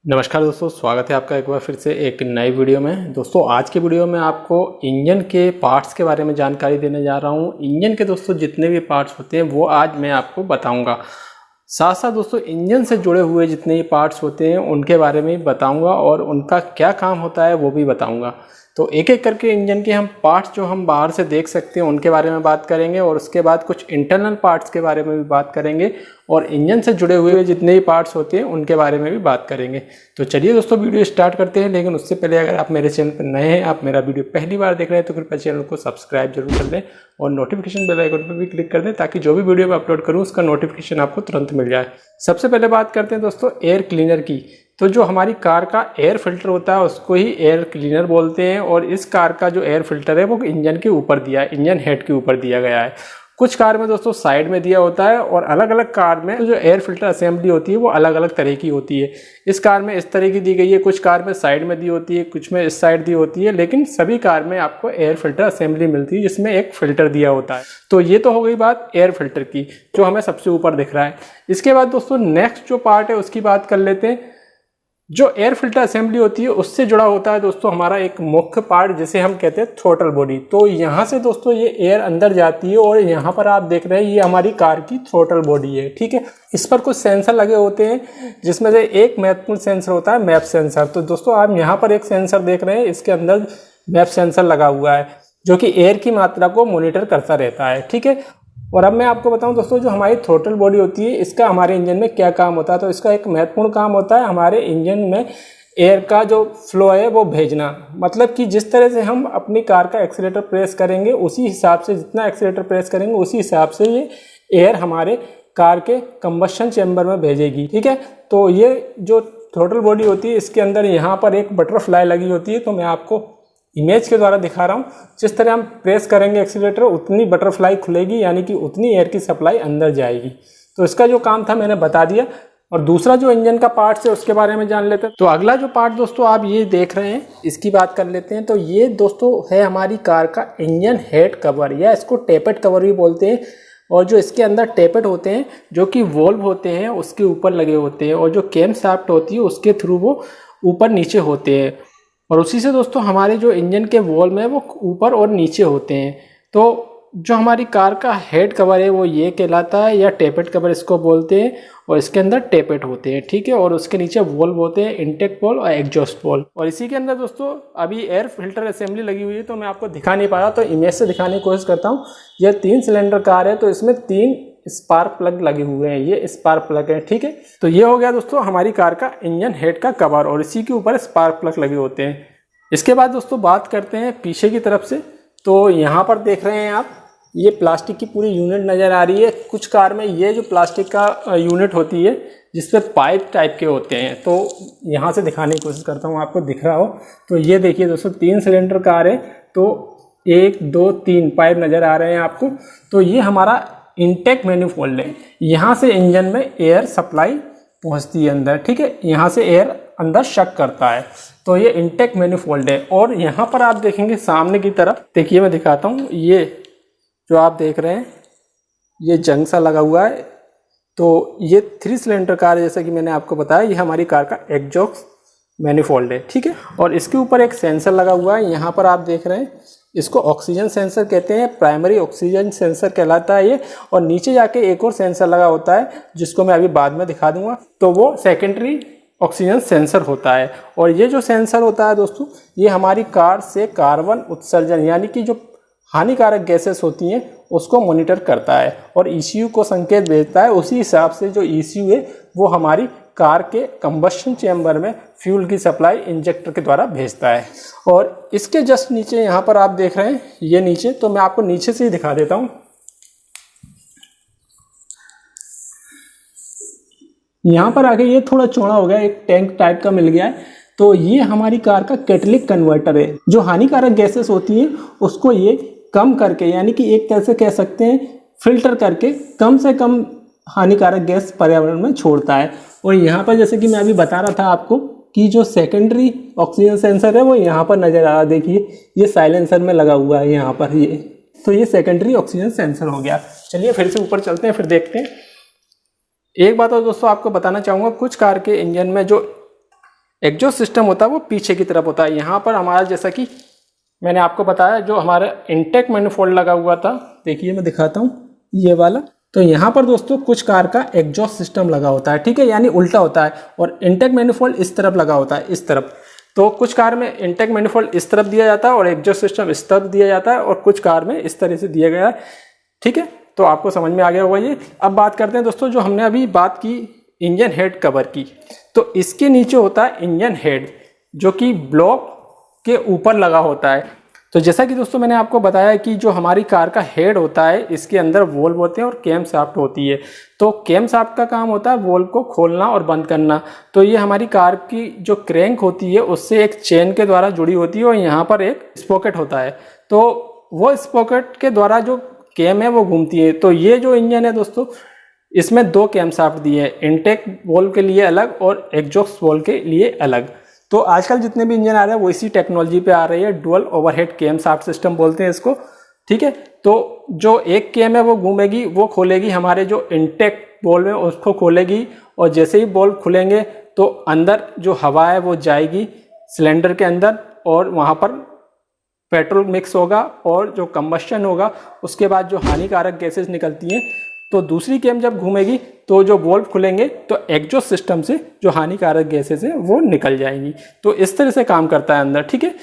नमस्कार दोस्तों, स्वागत है आपका एक बार फिर से एक नई वीडियो में। दोस्तों आज के वीडियो में आपको इंजन के पार्ट्स के बारे में जानकारी देने जा रहा हूं। इंजन के दोस्तों जितने भी पार्ट्स होते हैं वो आज मैं आपको बताऊंगा। साथ साथ दोस्तों इंजन से जुड़े हुए जितने भी पार्ट्स होते हैं उनके बारे में बताऊंगा और उनका क्या काम होता है वो भी बताऊंगा। तो एक एक करके इंजन के हम पार्ट्स जो हम बाहर से देख सकते हैं उनके बारे में बात करेंगे और उसके बाद कुछ इंटरनल पार्ट्स के बारे में भी बात करेंगे और इंजन से जुड़े हुए जितने भी पार्ट्स होते हैं उनके बारे में भी बात करेंगे। तो चलिए दोस्तों वीडियो स्टार्ट करते हैं। लेकिन उससे पहले अगर आप मेरे चैनल पर नए हैं, आप मेरा वीडियो पहली बार देख रहे हैं तो कृपया चैनल को सब्सक्राइब जरूर कर दें और नोटिफिकेशन बेल आइकन पर भी क्लिक कर दें ताकि जो भी वीडियो मैं अपलोड करूँ उसका नोटिफिकेशन आपको तुरंत मिल जाए। सबसे पहले बात करते हैं दोस्तों एयर क्लीनर की। तो जो हमारी कार का एयर फिल्टर होता है उसको ही एयर क्लीनर बोलते हैं और इस कार का जो एयर फिल्टर है वो इंजन के ऊपर दिया है, इंजन हेड के ऊपर दिया गया है। कुछ कार में दोस्तों साइड में दिया होता है और अलग अलग कार में जो एयर फिल्टर असेंबली होती है वो अलग अलग तरह की होती है। इस कार में इस तरह की दी गई है, कुछ कार में साइड में दी होती है, कुछ में इस साइड दी होती है, लेकिन सभी कार में आपको एयर फिल्टर असेंबली मिलती है जिसमें एक फिल्टर दिया होता है। तो ये तो हो गई बात एयर फिल्टर की जो हमें सबसे ऊपर दिख रहा है। इसके बाद दोस्तों नेक्स्ट जो पार्ट है उसकी बात कर लेते हैं। जो एयर फिल्टर असेंबली होती है उससे जुड़ा होता है दोस्तों हमारा एक मुख्य पार्ट जिसे हम कहते हैं थ्रोटल बॉडी। तो यहाँ से दोस्तों ये एयर अंदर जाती है और यहाँ पर आप देख रहे हैं ये हमारी कार की थ्रोटल बॉडी है, ठीक है। इस पर कुछ सेंसर लगे होते हैं जिसमें से एक महत्वपूर्ण सेंसर होता है मैप सेंसर। तो दोस्तों आप यहाँ पर एक सेंसर देख रहे हैं, इसके अंदर मैप सेंसर लगा हुआ है जो कि एयर की मात्रा को मॉनिटर करता रहता है, ठीक है। और अब मैं आपको बताऊं दोस्तों जो हमारी थ्रोटल बॉडी होती है इसका हमारे इंजन में क्या काम होता है। तो इसका एक महत्वपूर्ण काम होता है हमारे इंजन में एयर का जो फ्लो है वो भेजना। मतलब कि जिस तरह से हम अपनी कार का एक्सीलेटर प्रेस करेंगे उसी हिसाब से, जितना एक्सीलेटर प्रेस करेंगे उसी हिसाब से ये एयर हमारे कार के कंबशन चैम्बर में भेजेगी, ठीक है। तो ये जो थ्रोटल बॉडी होती है इसके अंदर यहाँ पर एक बटरफ्लाई लगी होती है। तो मैं आपको इमेज के द्वारा दिखा रहा हूँ। जिस तरह हम प्रेस करेंगे एक्सीलेटर उतनी बटरफ्लाई खुलेगी, यानी कि उतनी एयर की सप्लाई अंदर जाएगी। तो इसका जो काम था मैंने बता दिया। और दूसरा जो इंजन का पार्ट है उसके बारे में जान लेते हैं। तो अगला जो पार्ट दोस्तों आप ये देख रहे हैं इसकी बात कर लेते हैं। तो ये दोस्तों है हमारी कार का इंजन हेड कवर, या इसको टेपेट कवर भी बोलते हैं। और जो इसके अंदर टेपेट होते हैं जो कि वॉल्व होते हैं उसके ऊपर लगे होते हैं और जो कैम शाफ्ट होती है उसके थ्रू वो ऊपर नीचे होते हैं और उसी से दोस्तों हमारे जो इंजन के वॉल में वो ऊपर और नीचे होते हैं। तो जो हमारी कार का हेड कवर है वो ये कहलाता है, या टेपेट कवर इसको बोलते हैं। और इसके अंदर टेपेट होते हैं, ठीक है। और उसके नीचे वॉल्व होते हैं, इंटेक वॉल्व और एग्जॉस्ट वॉल्व। और इसी के अंदर दोस्तों अभी एयर फिल्टर असेंबली लगी हुई है तो मैं आपको दिखा नहीं पा रहा, तो इमेज से दिखाने की कोशिश करता हूँ। यह 3 सिलेंडर कार है तो इसमें 3 स्पार्क प्लग लगे हुए हैं, ये स्पार्क प्लग है, ठीक है। तो ये हो गया दोस्तों हमारी कार का इंजन हेड का कवर और इसी के ऊपर स्पार्क प्लग लगे होते हैं। इसके बाद दोस्तों बात करते हैं पीछे की तरफ से। तो यहाँ पर देख रहे हैं आप ये प्लास्टिक की पूरी यूनिट नज़र आ रही है। कुछ कार में ये जो प्लास्टिक का यूनिट होती है जिसपे पाइप टाइप के होते हैं, तो यहाँ से दिखाने की कोशिश करता हूँ आपको दिख रहा हो। तो ये देखिए दोस्तों 3 सिलेंडर कार है तो 1 2 3 पाइप नज़र आ रहे हैं आपको। तो ये हमारा इंटेक मैन्युफोल्ड है, यहाँ से इंजन में एयर सप्लाई पहुँचती है अंदर, ठीक है। यहाँ से एयर अंदर शक करता है, तो ये इंटेक मैन्युफोल्ड है। और यहाँ पर आप देखेंगे सामने की तरफ, देखिए मैं दिखाता हूँ, ये जो आप देख रहे हैं ये जंग सा लगा हुआ है। तो ये 3 सिलेंडर कार जैसा कि मैंने आपको बताया ये हमारी कार का एग्जॉस्ट मैन्युफोल्ड है, ठीक है। और इसके ऊपर एक सेंसर लगा हुआ है, यहाँ पर आप देख रहे हैं इसको ऑक्सीजन सेंसर कहते हैं, प्राइमरी ऑक्सीजन सेंसर कहलाता है ये। और नीचे जाके एक और सेंसर लगा होता है जिसको मैं अभी बाद में दिखा दूंगा, तो वो सेकेंडरी ऑक्सीजन सेंसर होता है। और ये जो सेंसर होता है दोस्तों ये हमारी कार से कार्बन उत्सर्जन यानी कि जो हानिकारक गैसेस होती हैं उसको मॉनिटर करता है और ECU को संकेत भेजता है। उसी हिसाब से जो ECU है वो हमारी कार के कंबशन चैम्बर में फ्यूल की सप्लाई इंजेक्टर के द्वारा भेजता है। और इसके जस्ट नीचे यहाँ पर आप देख रहे हैं ये नीचे, तो मैं आपको नीचे से ही दिखा देता हूँ। यहाँ पर आगे ये थोड़ा चौड़ा हो गया, एक टैंक टाइप का मिल गया है। तो ये हमारी कार का कैटलिक कन्वर्टर है, जो हानिकारक गैसेस होती हैं उसको ये कम करके, यानी कि एक तरह से कह सकते हैं फिल्टर करके कम से कम हानिकारक गैस पर्यावरण में छोड़ता है। और यहाँ पर जैसे कि मैं अभी बता रहा था आपको कि जो सेकेंडरी ऑक्सीजन सेंसर है वो यहाँ पर नज़र आ रहा, देखिए ये साइलेंसर में लगा हुआ है यहाँ पर, ये तो ये सेकेंडरी ऑक्सीजन सेंसर हो गया। चलिए फिर से ऊपर चलते हैं, फिर देखते हैं। एक बात और दोस्तों आपको बताना चाहूँगा, कुछ कार के इंजन में जो एग्जॉस्ट सिस्टम होता है वो पीछे की तरफ होता है। यहाँ पर हमारा जैसा कि मैंने आपको बताया जो हमारा इनटेक मैनिफोल्ड लगा हुआ था, देखिए मैं दिखाता हूँ ये वाला। तो यहाँ पर दोस्तों कुछ कार का एग्जॉस्ट सिस्टम लगा होता है, ठीक है, यानी उल्टा होता है, और इनटेक मैनिफोल्ड इस तरफ लगा होता है, इस तरफ। तो कुछ कार में इनटेक मैनिफोल्ड इस तरफ दिया जाता है और एग्जॉस्ट सिस्टम इस तरफ दिया जाता है, और कुछ कार में इस तरह से दिया गया है, ठीक है। तो आपको समझ में आ गया होगा ये। अब बात करते हैं दोस्तों, जो हमने अभी बात की इंजन हेड कवर की, तो इसके नीचे होता है इंजन हेड, जो कि ब्लॉक के ऊपर लगा होता है। तो जैसा कि दोस्तों मैंने आपको बताया कि जो हमारी कार का हेड होता है, इसके अंदर वॉल्व होते हैं और कैम शाफ्ट होती है। तो कैम शाफ्ट का काम होता है वॉल्व को खोलना और बंद करना। तो ये हमारी कार की जो क्रैंक होती है उससे एक चेन के द्वारा जुड़ी होती है, और यहाँ पर एक स्पॉकेट होता है। तो वो स्पॉकेट के द्वारा जो कैम है वो घूमती है। तो ये जो इंजन है दोस्तों, इसमें 2 कैम शाफ्ट दिए हैं, इनटेक वॉल्व के लिए अलग और एग्जॉस्ट वॉल्व के लिए अलग। तो आजकल जितने भी इंजन आ रहे हैं वो इसी टेक्नोलॉजी पे आ रही है, dual overhead cam shaft system बोलते हैं इसको, ठीक है। तो जो एक कैम है वो घूमेगी, वो खोलेगी हमारे जो इनटेक वॉल्व है उसको खोलेगी, और जैसे ही वॉल्व खुलेंगे तो अंदर जो हवा है वो जाएगी सिलेंडर के अंदर, और वहाँ पर पेट्रोल मिक्स होगा और जो कंबस्शन होगा उसके बाद जो हानिकारक गैसेस निकलती हैं, तो दूसरी कैम जब घूमेगी तो जो वॉल्व खुलेंगे तो एग्जॉस्ट सिस्टम से जो हानिकारक गैसेस हैं वो निकल जाएंगी। तो इस तरह से काम करता है अंदर, ठीक है।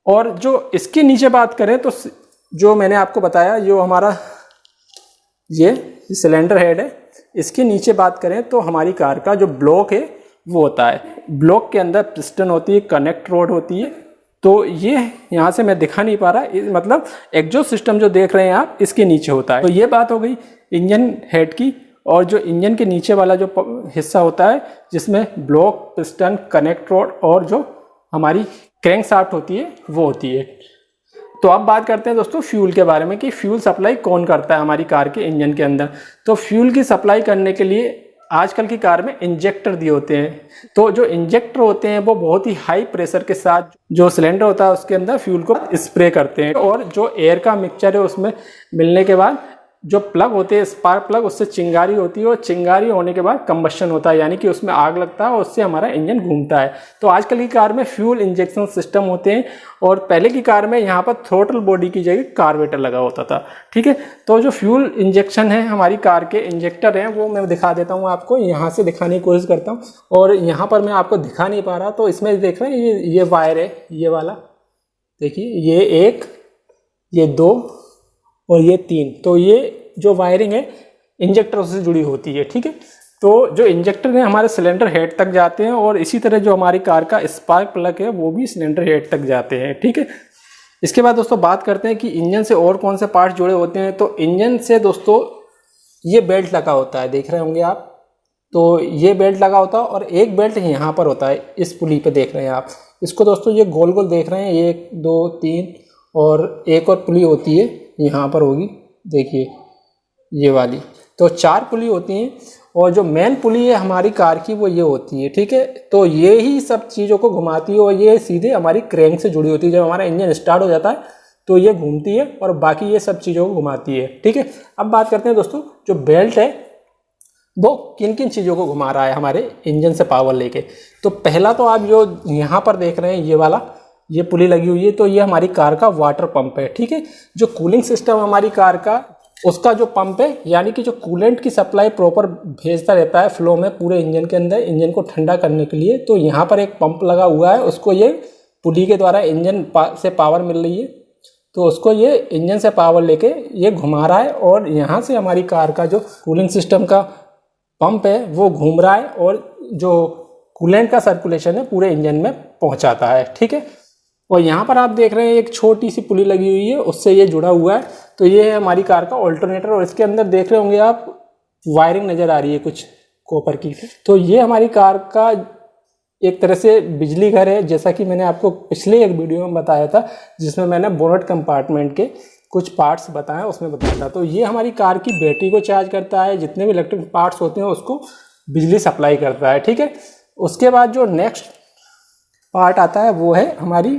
और जो इसके नीचे बात करें तो जो मैंने आपको बताया जो हमारा ये सिलेंडर हेड है, इसके नीचे बात करें तो हमारी कार का जो ब्लॉक है वो होता है। ब्लॉक के अंदर पिस्टन होती है, कनेक्ट रोड होती है। तो ये यहाँ से मैं दिखा नहीं पा रहा, मतलब एग्जॉस्ट सिस्टम जो देख रहे हैं आप इसके नीचे होता है। तो ये बात हो गई इंजन हेड की। और जो इंजन के नीचे वाला जो हिस्सा होता है जिसमें ब्लॉक, पिस्टन, कनेक्ट रोड और जो हमारी क्रैंक शाफ्ट होती है वो होती है। तो अब बात करते हैं दोस्तों फ्यूल के बारे में कि फ्यूल सप्लाई कौन करता है हमारी कार के इंजन के अंदर। तो फ्यूल की सप्लाई करने के लिए आजकल की कार में इंजेक्टर दिए होते हैं। तो जो इंजेक्टर होते हैं वो बहुत ही हाई प्रेशर के साथ जो सिलेंडर होता है उसके अंदर फ्यूल को स्प्रे करते हैं, और जो एयर का मिक्सचर है उसमें मिलने के बाद जो प्लग होते हैं स्पार्क प्लग, उससे चिंगारी होती है, और चिंगारी होने के बाद कंबस्शन होता है, यानी कि उसमें आग लगता है और उससे हमारा इंजन घूमता है। तो आजकल की कार में फ्यूल इंजेक्शन सिस्टम होते हैं, और पहले की कार में यहाँ पर थ्रोटल बॉडी की जगह कार्बोरेटर लगा होता था, ठीक है। तो जो फ्यूल इंजेक्शन है हमारी कार के इंजेक्टर हैं वो मैं दिखा देता हूँ आपको, यहाँ से दिखाने की कोशिश करता हूँ, और यहाँ पर मैं आपको दिखा नहीं पा रहा। तो इसमें देख रहे हैं ये वायर है, ये वाला देखिए, ये 1, ये 2 और ये 3। तो ये जो वायरिंग है इंजेक्टर से जुड़ी होती है, ठीक है। तो जो इंजेक्टर है हमारे सिलेंडर हेड तक जाते हैं, और इसी तरह जो हमारी कार का स्पार्क प्लग है वो भी सिलेंडर हेड तक जाते हैं, ठीक है। इसके बाद दोस्तों बात करते हैं कि इंजन से और कौन से पार्ट्स जुड़े होते हैं। तो इंजन से दोस्तों ये बेल्ट लगा होता है, देख रहे होंगे आप। तो ये बेल्ट लगा होता है, और एक बेल्ट यहाँ पर होता है, इस पुली पे देख रहे हैं आप इसको दोस्तों, ये गोल गोल देख रहे हैं, 1 2 3 और एक और पुली होती है यहाँ पर होगी, देखिए ये वाली। तो 4 पुली होती हैं, और जो मेन पुली है हमारी कार की वो ये होती है, ठीक है। तो ये ही सब चीज़ों को घुमाती है, और ये सीधे हमारी क्रैंक से जुड़ी होती है। जब हमारा इंजन स्टार्ट हो जाता है तो ये घूमती है और बाकी ये सब चीज़ों को घुमाती है, ठीक है। अब बात करते हैं दोस्तों जो बेल्ट है वो किन किन चीज़ों को घुमा रहा है हमारे इंजन से पावर लेके। तो पहला तो आप जो यहाँ पर देख रहे हैं ये वाला, ये पुली लगी हुई है, तो ये हमारी कार का वाटर पंप है, ठीक है। जो कूलिंग सिस्टम हमारी कार का, उसका जो पंप है, यानी कि जो कूलेंट की सप्लाई प्रॉपर भेजता रहता है फ्लो में पूरे इंजन के अंदर, इंजन को ठंडा करने के लिए। तो यहाँ पर एक पंप लगा हुआ है, उसको ये पुली के द्वारा इंजन से पावर मिल रही है, तो उसको ये इंजन से पावर लेके ये घुमा रहा है, और यहाँ से हमारी कार का जो कूलिंग सिस्टम का पंप है वो घूम रहा है, और जो कूलेंट का सर्कुलेशन है पूरे इंजन में पहुँचाता है, ठीक है। और यहाँ पर आप देख रहे हैं एक छोटी सी पुली लगी हुई है, उससे ये जुड़ा हुआ है। तो ये है हमारी कार का ऑल्टरनेटर, और इसके अंदर देख रहे होंगे आप वायरिंग नज़र आ रही है कुछ कॉपर की। तो ये हमारी कार का एक तरह से बिजली घर है, जैसा कि मैंने आपको पिछले एक वीडियो में बताया था जिसमें मैंने बोनट कंपार्टमेंट के कुछ पार्ट्स बताए, उसमें बताया था। तो ये हमारी कार की बैटरी को चार्ज करता है, जितने भी इलेक्ट्रिक पार्ट्स होते हैं उसको बिजली सप्लाई करता है, ठीक है। उसके बाद जो नेक्स्ट पार्ट आता है वो है हमारी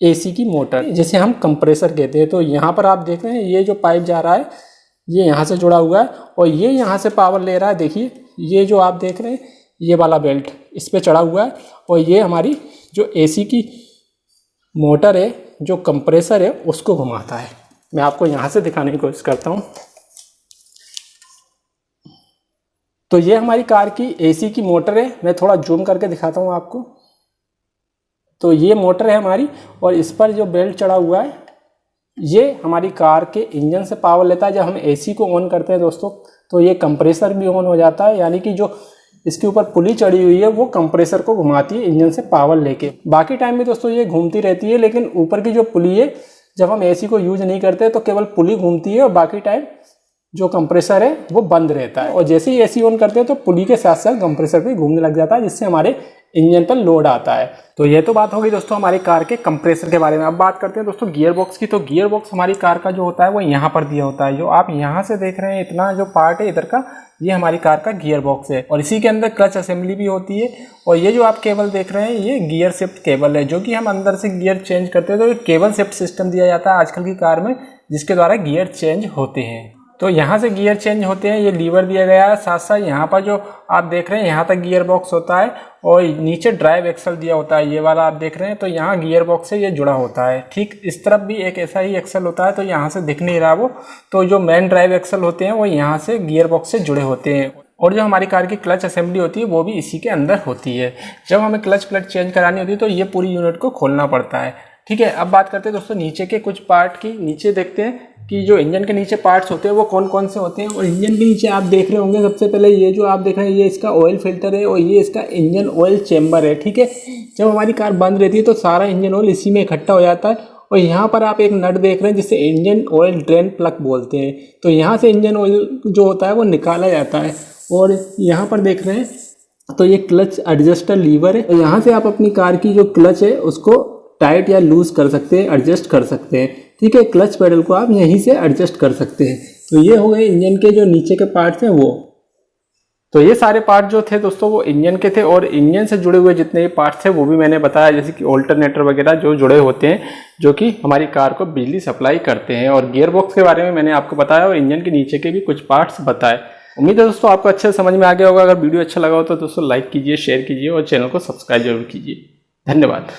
एसी की मोटर, जिसे हम कंप्रेसर कहते हैं। तो यहाँ पर आप देख रहे हैं ये जो पाइप जा रहा है ये यहाँ से जुड़ा हुआ है, और ये यहाँ से पावर ले रहा है। देखिए ये जो आप देख रहे हैं ये वाला बेल्ट इस पे चढ़ा हुआ है, और ये हमारी जो एसी की मोटर है, जो कंप्रेसर है, उसको घुमाता है। मैं आपको यहाँ से दिखाने की कोशिश करता हूँ। तो ये हमारी कार की एसी की मोटर है। मैं थोड़ा जूम करके दिखाता हूँ आपको। तो ये मोटर है हमारी, और इस पर जो बेल्ट चढ़ा हुआ है ये हमारी कार के इंजन से पावर लेता है। जब हम एसी को ऑन करते हैं दोस्तों, तो ये कंप्रेसर भी ऑन हो जाता है, यानी कि जो इसके ऊपर पुली चढ़ी हुई है वो कंप्रेसर को घुमाती है इंजन से पावर लेके। बाकी टाइम में दोस्तों ये घूमती रहती है, लेकिन ऊपर की जो पुली है, जब हम एसी को यूज नहीं करते तो केवल पुली घूमती है, और बाकी टाइम जो कंप्रेसर है वो बंद रहता है। और जैसे ही एसी ऑन करते हैं तो पुली के साथ साथ कंप्रेसर भी घूमने लग जाता है, जिससे हमारे इंजन पर लोड आता है। तो ये तो बात होगी दोस्तों हमारी कार के कंप्रेसर के बारे में। अब बात करते हैं दोस्तों गियर बॉक्स की। तो गियर बॉक्स हमारी कार का जो होता है वो यहाँ पर दिया होता है। जो आप यहाँ से देख रहे हैं इतना जो पार्ट है इधर का, ये हमारी कार का गियर बॉक्स है, और इसी के अंदर क्लच असेंबली भी होती है। और ये जो आप केबल देख रहे हैं ये गियर शिफ्ट केबल है, जो कि हम अंदर से गियर चेंज करते हैं। तो एक केबल शिफ्ट सिस्टम दिया जाता है आजकल की कार में, जिसके द्वारा गियर चेंज होते हैं। तो यहाँ से गियर चेंज होते हैं, ये लीवर दिया गया है। साथ साथ यहाँ पर जो आप देख रहे हैं यहाँ तक गियर बॉक्स होता है, और नीचे ड्राइव एक्सल दिया होता है, ये वाला आप देख रहे हैं। तो यहाँ गियर बॉक्स से ये जुड़ा होता है। ठीक इस तरफ भी एक ऐसा ही एक्सल होता है, तो यहाँ से दिख नहीं रहा वो। तो जो मेन ड्राइव एक्सल होते हैं वो यहाँ से गियर बॉक्स से जुड़े होते हैं, और जो हमारी कार की क्लच असेंबली होती है वो भी इसी के अंदर होती है। जब हमें क्लच प्लेट चेंज करानी होती है तो ये पूरी यूनिट को खोलना पड़ता है। ठीक है, अब बात करते हैं दोस्तों नीचे के कुछ पार्ट की। नीचे देखते हैं कि जो इंजन के नीचे पार्ट्स होते हैं वो कौन कौन से होते हैं। और इंजन के नीचे आप देख रहे होंगे, सबसे पहले ये जो आप देख रहे हैं ये इसका ऑयल फिल्टर है, और ये इसका इंजन ऑयल चेम्बर है। ठीक है, जब हमारी कार बंद रहती है तो सारा इंजन ऑयल इसी में इकट्ठा हो जाता है। और यहाँ पर आप एक नट देख रहे हैं जिसे इंजन ऑयल ड्रेन प्लग बोलते हैं। तो यहाँ से इंजन ऑयल जो होता है वो निकाला जाता है। और यहाँ पर देख रहे हैं तो ये क्लच एडजस्टर लीवर है, तो यहाँ से आप अपनी कार की जो क्लच है उसको टाइट या लूज कर सकते हैं, एडजस्ट कर सकते हैं। ठीक है, क्लच पेडल को आप यहीं से एडजस्ट कर सकते हैं। तो ये हो गए इंजन के जो नीचे के पार्ट्स हैं वो। तो ये सारे पार्ट जो थे दोस्तों वो इंजन के थे, और इंजन से जुड़े हुए जितने भी पार्ट्स थे वो भी मैंने बताया, जैसे कि ऑल्टरनेटर वगैरह जो जुड़े होते हैं, जो कि हमारी कार को बिजली सप्लाई करते हैं। और गियर बॉक्स के बारे में मैंने आपको बताया, और इंजन के नीचे के भी कुछ पार्ट्स बताए। उम्मीद है दोस्तों आपको अच्छे से समझ में आ गया होगा। अगर वीडियो अच्छा लगा हो तो दोस्तों लाइक कीजिए, शेयर कीजिए, और चैनल को सब्सक्राइब जरूर कीजिए। धन्यवाद।